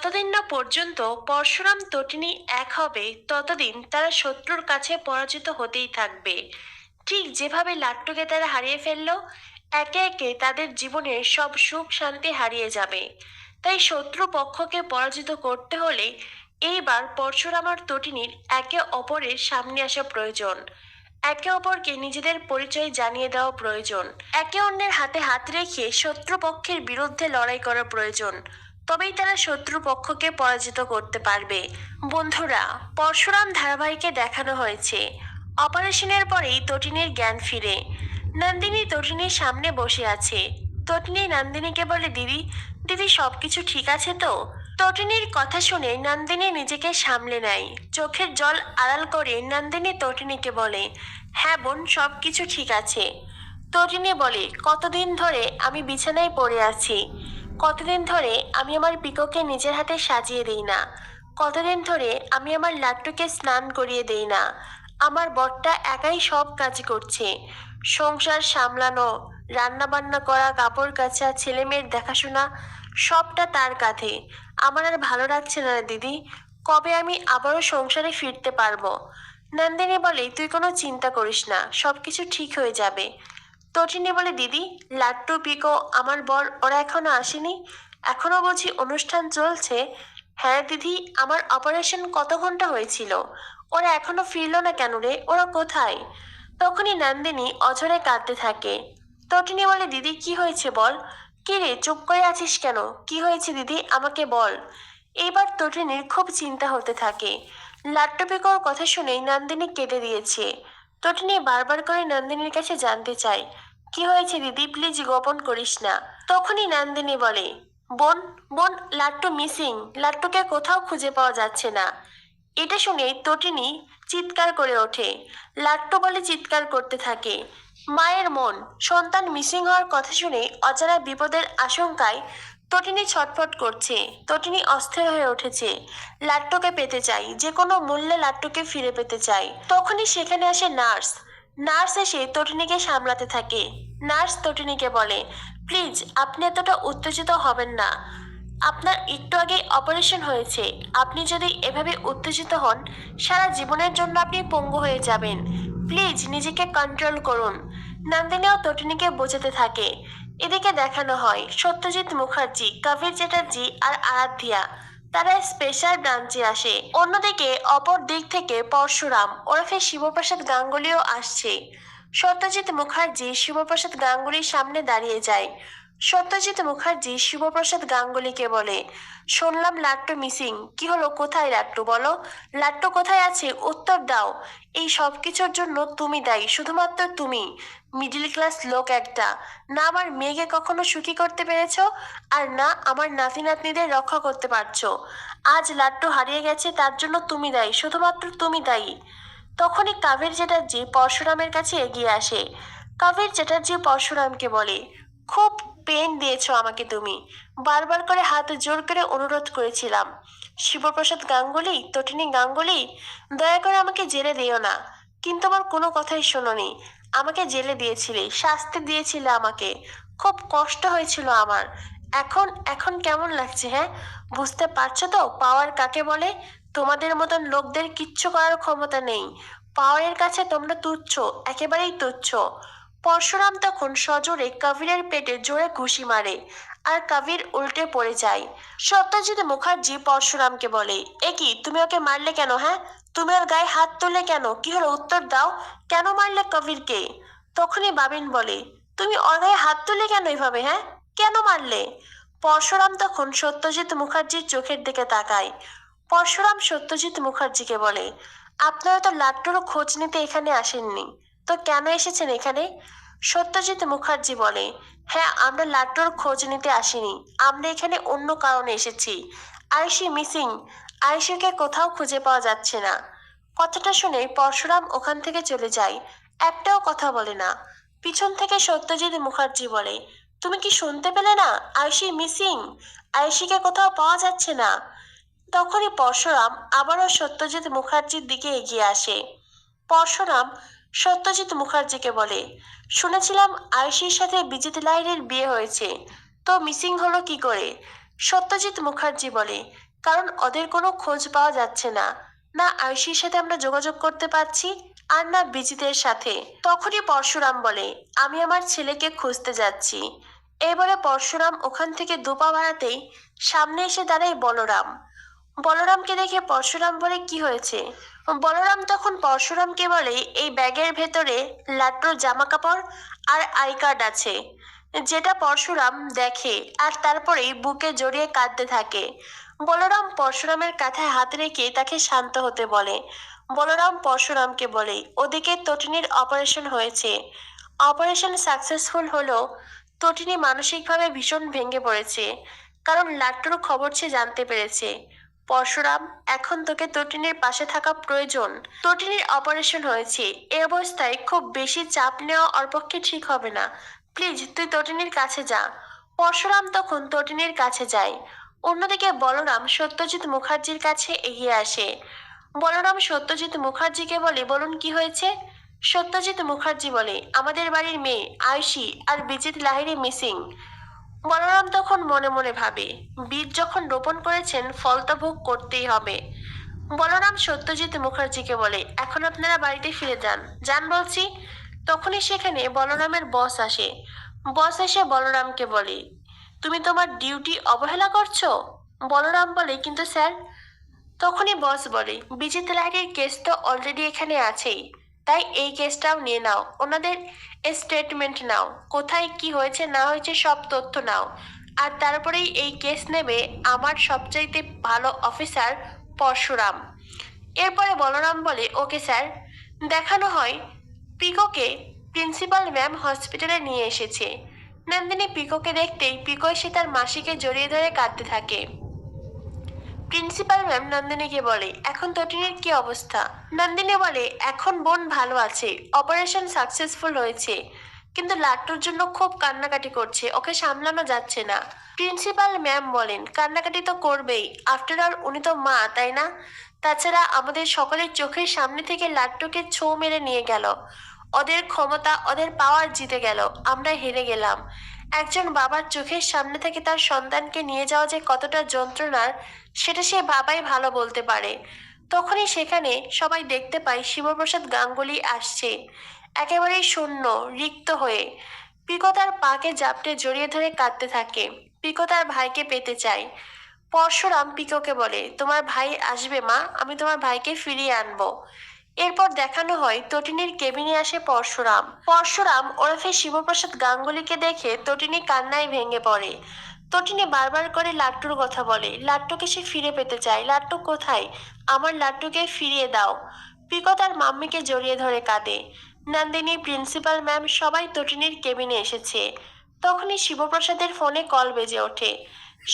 যতদিন না পর্যন্ত পরশুরাম তটিনী এক হবে ততদিন তারা শত্রুর কাছে পরাজিত হতেই থাকবে। ঠিক যেভাবে লাট্টুকে তারা হারিয়ে ফেললো, একে একে তাদের জীবনের সব সুখ শান্তি হারিয়ে যাবে। তাই শত্রু পক্ষকে পরাজিত করতে হলে এইবার পরশুরাম আর তটিনীর একে অপরের সামনে আসা প্রয়োজন। একে অপরকে নিজেদের পরিচয় জানিয়ে দেওয়া প্রয়োজন। একে অন্যের হাতে হাত রেখে শত্রুপক্ষের বিরুদ্ধে লড়াই করা প্রয়োজন। তবেই তারা শত্রুপক্ষকে পরাজিত করতে পারবে। বন্ধুরা, পরশুরাম ধারাবাহিকে দেখানো হয়েছে অপারেশনের পরেই তটিনীর জ্ঞান ফিরে। নন্দিনী তটিনীর সামনে বসে আছে। তটিনী নন্দিনীকে বলে, দিদি দিদি সবকিছু ঠিক আছে তো? তটিনীর কথা শুনে নন্দিনী নিজেকে সামলে নেয়। চোখের জল আড়াল করে নন্দিনী তটিনীকে বলে, হ্যাঁ বোন, সবকিছু ঠিক আছে। তটিনী বলে, কতদিন ধরে আমি বিছানায় পড়ে আছি, কতদিন ধরে আমি আমার পিকোকে নিজের হাতে সাজিয়ে দিই না, কতদিন ধরে আমি আমার লাট্টুকে স্নান করিয়ে দেই না। আমার বরটা একাই সব কাজ করছে, সংসার সামলানো, রান্না বান্না করা, কাপড় কাচা, ছেলে মেয়ের দেখাশোনা, সবটা তার কাঁধে। আমার আর ভালো লাগছে না রে দিদি, কবে আমি আবারও সংসারে ফিরতে পারবো? নন্দিনী বলে, তুই কোনো চিন্তা করিস না, সবকিছু ঠিক হয়ে যাবে। তটিনী বলে, দিদি লাট্টু পিকো আমার বর ওরা এখনো আসেনি? এখনো বুঝি অনুষ্ঠান চলছে? হ্যাঁ দিদি, আমার অপারেশন কত ঘন্টা হয়েছিল, ওরা এখনো ফিরলো না কেন রে? ওরা কোথায়? তখনই নন্দিনী অঝরে কাঁদতে থাকে। তটিনী বলে, দিদি কি হয়েছে বল। কি রে, চুপ করে আছিস কেন? কি হয়েছে দিদি, আমাকে বল। এইবার তটিনীর খুব চিন্তা হতে থাকে। লাট্টু পিকোর কথা শুনেই নন্দিনী কেঁদে দিয়েছে। তটিনী বারবার করে নন্দিনীর কাছে জানতে চায়, কি হয়েছে দিদি, প্লিজ গোপন করিস না। তখনই নন্দিনী বলে, বোন বোন, লাট্টু মিসিং, লাট্টুকে কোথাও খুঁজে পাওয়া যাচ্ছে না। এটা শুনে তটিনী চিৎকার করে ওঠে। লাট্টু বলে চিৎকার করতে থাকে। মায়ের মন, সন্তান মিসিং হওয়ার কথা শুনে অজানা বিপদের আশঙ্কায় তটিনী ছটফট করছে। তটিনী অস্থির হয়ে উঠেছে। লাট্টুকে পেতে চাই, যে কোনো মূল্যে লাট্টুকে ফিরে পেতে চাই। তখনই সেখানে আসে নার্স। নার্স এসে তটিনীকে সামলাতে থাকে। নার্স তটিনীকে বলে, প্লিজ আপনি এতটা উত্তেজিত হবেন না, আপনার একটু আগে অপারেশন হয়েছে। আপনি যদি এভাবে উত্তেজিত হন, সারা জীবনের জন্য আপনি পঙ্গু হয়ে যাবেন। প্লিজ নিজেকে কন্ট্রোল করুন। নন্দিনীও তটিনীকে বোঝাতে থাকে। এদিকে দেখানো হয় সত্যজিৎ মুখার্জি, কবির চ্যাটার্জি আর আরাধ্যা তারা স্পেশাল ব্রাঞ্চে আসে। অন্যদিকে অপর দিক থেকে পরশুরাম ওরফে শিবপ্রসাদ গাঙ্গুলিও আসছে। সত্যজিৎ মুখার্জি শিবপ্রসাদ গাঙ্গুলির সামনে দাঁড়িয়ে যায়। সত্যজিৎ মুখার্জি শিবপ্রসাদ গাঙ্গুলিকে বলে, শুনলাম লাট্টু মিসিং, কি হলো, কোথায় লাট্টু, বলো। লাট্টু কোথায় আছে, উত্তর দাও। এই সব কিছুর জন্য তুমি দায়ী, শুধুমাত্র তুমি। মিডিল ক্লাস লোক একটা, না আমার মেয়েকে কখনো সুখী করতে পেরেছো, আর না আমার নাতি নাতনিদের রক্ষা করতে পারছো। আজ লাট্টু হারিয়ে গেছে, তার জন্য তুমি দায়ী, শুধুমাত্র তুমি দায়ী। তখনই কাবের চ্যাটার্জি পরশুরামের কাছে এগিয়ে আসে। কাবের চ্যাটার্জি পরশুরামকে বলে, খুব পেন দিয়েছো আমাকে তুমি, বারবার করে হাত জোর করে অনুরোধ করেছিলাম। শিবপ্রসাদ গাঙ্গুলি, তটিনী গাঙ্গুলি, দয়া করে আমাকে জেলে দিও না। কিন্তু আমার কোনো কথাই শোনোনি। আমাকে জেলে দিয়েছিলে, শাস্তি দিয়েছিলে আমাকে, খুব কষ্ট হয়েছিল আমার। এখন এখন কেমন লাগছে, হ্যাঁ? বুঝতে পারছো তো পাওয়ার কাকে বলে? তোমাদের মতন লোকদের কিচ্ছু করার ক্ষমতা নেই। পাওয়ারের কাছে তোমরা তুচ্ছ, একেবারেই তুচ্ছ। পরশুরাম তখন সজোরে কবিরের পেটে জোরে ঘুষি মারে, আর কবির উল্টে পড়ে যায়। সত্যজিৎ মুখার্জি পরশুরামকে বলে, এ কি, তুমি ওকে মারলে কেন, হ্যাঁ? তুমি ওর গায়ে হাত তুললে কেন, কি হলো, উত্তর দাও। কেন মারলে কবিরকে? তখনই বাবিন বলে, তুমি ওর গায়ে হাত তুললে কেন এভাবে, হ্যাঁ? কেন মারলে? পরশুরাম তখন সত্যজিৎ মুখার্জির চোখের দিকে তাকায়। পরশুরাম সত্যজিৎ মুখার্জিকে বলে, আপনারা তো লাট্টুর খোঁজ নিতে এখানে আসেননি, তো কেন এসেছেন এখানে? সত্যজিৎ মুখার্জি বলে, হ্যাঁ, আমরা লাট্টুর খোঁজ নিতে আসিনি, আমরা এখানে অন্য কারণে এসেছি। আয়ুষী মিসিং, আয়ুষীকে কোথাও খুঁজে পাওয়া যাচ্ছে না। কথাটা শুনে পরশুরাম ওখান থেকে চলে যায়, একটাও কথা বলে না। পিছন থেকে সত্যজিৎ মুখার্জি বলে, তুমি কি শুনতে পেলে না? আয়ুষী মিসিং, আয়ুষীকে কোথাও পাওয়া যাচ্ছে না। তখনই পরশুরাম আবারও সত্যজিৎ মুখার্জির দিকে এগিয়ে আসে। পরশুরাম সত্যজিৎ মুখার্জিকে বলে, শুনেছিলাম আয়ুষীর সাথে বিজিত লাহিড়ীর বিয়ে হয়েছে, তো মিসিং হলো কি করে? সত্যজিৎ মুখার্জি বলে, কারণ ওদের কোনো খোঁজ পাওয়া যাচ্ছে না। না আয়ুষীর সাথে আমরা যোগাযোগ করতে পারছি, আর না বিজিতের সাথে। তখনই পরশুরাম বলে, আমি আমার ছেলেকে খুঁজতে যাচ্ছি। এই বলে পরশুরাম ওখান থেকে দুপা বাড়াতেই সামনে এসে দাঁড়ায় বলরাম। বলরামকে দেখে পরশুরাম বলে, কি হয়েছে? বলরাম তখন পরশুরামকে বলে, এই ব্যাগের ভেতরে লাট্টুর জামা কাপড় আর আই কার্ড আছে। যেটা পরশুরাম দেখে আর তারপরেই বুকে জড়িয়ে কাঁদতে থাকে। বলরাম পরশুরামের কাঁধে হাত রেখে তাকে শান্ত হতে বলে। বলরাম পরশুরামকে বলে, ওদিকে তটিনীর অপারেশন হয়েছে। অপারেশন সাকসেসফুল হলো তটিনী মানসিকভাবে ভীষণ ভেঙে পড়েছে, কারণ লাট্টুর খবর সে জানতে পেরেছে। পরশুরাম, এখন তোকে তটিনীর পাশে থাকা প্রয়োজন। তটিনীর অপারেশন হয়েছে, এ অবস্থায় খুব বেশি চাপ নেওয়া ওর পক্ষে ঠিক হবে না। প্লিজ তুই তটিনীর কাছে যা। পরশুরাম তখন তটিনীর কাছে যায়। অন্যদিকে বলরাম সত্যজিৎ মুখার্জির কাছে এগিয়ে আসে। বলরাম সত্যজিৎ মুখার্জিকে বলে, বলুন কি হয়েছে? সত্যজিৎ মুখার্জি বলে, আমাদের বাড়ির মেয়ে আয়ুষী আর বিজিত লাহিড়ী মিসিং। বলরাম তখন মনে মনে ভাবে, বীজ যখন রোপণ করেছেন ফল তো ভোগ করতেই হবে। বলরাম সত্যজিৎ মুখার্জিকে বলে, এখন আপনারা বাড়িতে ফিরে যান, যান বলছি। তখনই সেখানে বলরামের বস আসে। বস এসে বলরামকে বলে, তুমি তোমার ডিউটি অবহেলা করছো? বলরাম বলে, কিন্তু স্যার। তখনই বস বলে, বিজিত লাহিড়ীর কেস তো অলরেডি এখানে আছেই, তাই এই কেসটাও নিয়ে নাও। ওনাদের স্টেটমেন্ট নাও, কোথায় কি হয়েছে না হয়েছে সব তথ্য নাও। আর তারপরেই এই কেস নেবে আমার সবচাইতে ভালো অফিসার পরশুরাম। এরপরে বলরাম বলে, ওকে স্যার। দেখানো হয় পিকোকে প্রিন্সিপাল ম্যাম হসপিটালে নিয়ে এসেছে। নন্দিনী পিকোকে দেখতেই পিকো এসে তার মাসিকে জড়িয়ে ধরে কাঁদতে থাকে। প্রিন্সিপাল ম্যাম নন্দিনীকে বলে, এখন তটিনীর কি অবস্থা? নন্দিনী বলে, এখন বোন ভালো আছে, অপারেশন সাকসেসফুল হয়েছে, কিন্তু লাট্টুর জন্য খুব কান্নাকাটি করছে, ওকে সামলানো যাচ্ছে না। প্রিন্সিপাল ম্যাম বলেন, কান্নাকাটি তো করবেই, আফটার অল উনি তো মা, তাই না? তাছাড়া আমাদের সকলের চোখের সামনে থেকে লাট্টুকে ছোঁ মেরে নিয়ে গেল। ওদের ক্ষমতা, ওদের পাওয়ার জিতে গেল, আমরা হেরে গেলাম। একজন বাবার চোখের সামনে থেকে তার সন্তানকে নিয়ে যাওয়া যে কতটা যন্ত্রণার, সেটা সে বাবাই ভালো বলতে পারে। তখনই সেখানে সবাই দেখতে পায় শিবপ্রসাদ গাঙ্গুলি আসছে, একেবারেই শূন্য, রিক্ত হয়ে। পিকো তার পাকে জাপটে জড়িয়ে ধরে কাঁদতে থাকে। পিকো তার ভাইকে পেতে চায়। পরশুরাম পিকোকে বলে, তোমার ভাই আসবে মা, আমি তোমার ভাইকে ফিরিয়ে আনবো। এরপর দেখানো হয় তটিনীর কেবিনে আসে পরশুরাম। পরশুরাম ওরফে শিবপ্রসাদ গাঙ্গুলিকে দেখে তটিনী কান্নায় ভেঙে পড়ে। তটিনী বারবার করে লাট্টুর কথা বলে, লাট্টুকে সে ফিরে পেতে চায়। লাট্টু কোথায়? আমার লাট্টুকে ফিরিয়ে দাও। পিকো তার মাম্মিকে জড়িয়ে ধরে কাঁদে। নন্দিনী, প্রিন্সিপাল ম্যাম সবাই তটিনীর কেবিনে এসেছে। তখনই শিবপ্রসাদের ফোনে কল বেজে ওঠে।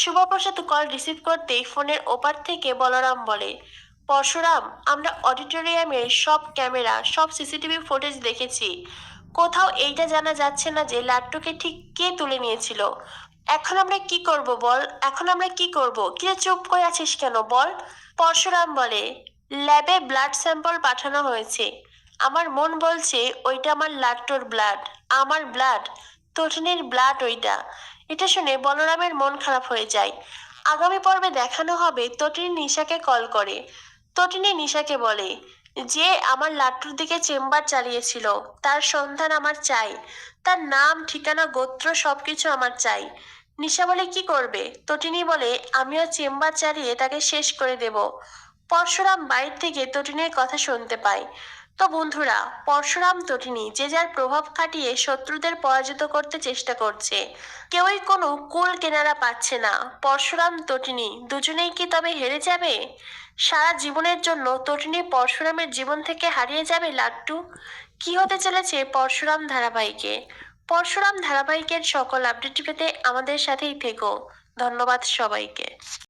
শিবপ্রসাদ কল রিসিভ করতেই ফোনের ওপার থেকে বলরাম বলে, পরশুরাম, আমরা অডিটোরিয়ামের সব ক্যামেরা, সব সিসিটিভি ফুটেজ দেখেছি। কোথাও এইটা জানা যাচ্ছে না যে লাট্টুকে ঠিক কে তুলে নিয়েছিল। এখন আমরা কি করব বল? এখন আমরা কি করব? কি চুপ করে আছিস কেন বল? পরশুরাম বলে, ল্যাবে ব্লাড স্যাম্পল পাঠানো হয়েছে। আমার মন বলছে ওইটা আমার লাট্টুর ব্লাড। আমার ব্লাড? তটিনীর ব্লাড ওইটা। এটা শুনে বলরামের মন খারাপ হয়ে যায়। আগামী পর্বে দেখানো হবে তটিনী নিশাকে কল করে। তটিনী নিশাকে বলে, যে আমার লাট্টুর দিকে চেম্বার চালিয়েছিল তার সন্ধান আমার চাই। তার নাম, ঠিকানা, গোত্র সবকিছু আমার চাই। নিশা বলে, কি করবে? তটিনী বলে, আমিও চেম্বার চালিয়ে তাকে শেষ করে দেব। পরশুরাম বাইরে থেকে তটিনীর কথা শুনতে পায়। তো বন্ধুরা, পরশুরাম তটিনী যে যার প্রভাব খাটিয়ে শত্রুদের পরাজিত করতে চেষ্টা করছে। কেউই কোনো কুল কেনারা পাচ্ছে না। পরশুরাম তটিনী দুজনেই কি তবে হেরে যাবে? সারা জীবনের জন্য তটিনী পরশুরামের জীবন থেকে হারিয়ে যাবে লাট্টু? কি হতে চলেছে পরশুরাম ধারাবাহিকে? পরশুরাম ধারাবাহিকের সকল আপডেট পেতে আমাদের সাথেই থেকো। ধন্যবাদ সবাইকে।